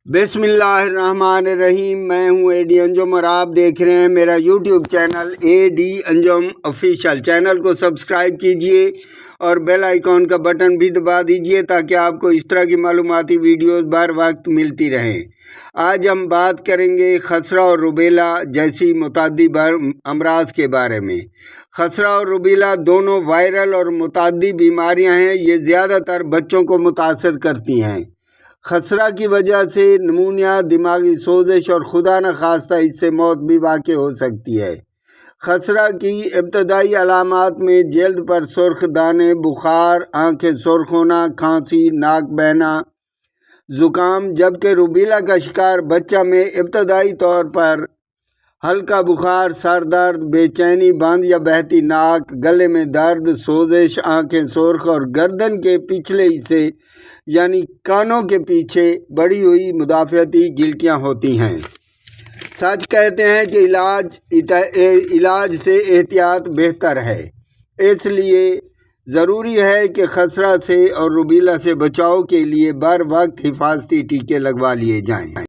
बिस्मिल्लाहिर्रहमानिर्रहीम। मैं हूं एडी अंजुम और आप देख रहे हैं मेरा YouTube channel AD Anjum official. Channel को सब्सक्राइब कीजिए और बेल आइकॉन का बटन भी दबा दीजिए ताकि आपको इस तरह की मालूमाती वीडियोस बर वक्त मिलती रहें। आज हम बात करेंगे खसरा और रुबेला जैसी मुतादी अमराज के बारे में। खसरा और रुबेला दोनों वायरल और मुतादी बीमारियां हैं। ये ज़्यादातर बच्चों को मुतासर करती हैं। खसरा की वजह से नमूनिया, दिमागी सोजिश और खुदा न खास्ता इससे मौत भी वाक़ हो सकती है। खसरा की इब्तदाई अलामात में जल्द पर सुर्ख दाने, बुखार, आँखें सुर्ख होना, खांसी, नाक बहना, ज़ुकाम, जबकि रुबेला का शिकार बच्चा में इब्तदाई तौर पर हल्का बुखार, सर दर्द, बेचैनी, बंद या बहती नाक, गले में दर्द, सोजिश, आँखें सुर्ख और गर्दन के पिछले हिस्से यानी कानों के पीछे बढ़ी हुई मुदाफ़ती गिल्टियाँ होती हैं। सच कहते हैं कि इलाज से एहतियात बेहतर है, इसलिए ज़रूरी है कि खसरा से और रुबेला से बचाव के लिए बर वक्त हिफाजती टीके लगवा लिए जाएँ।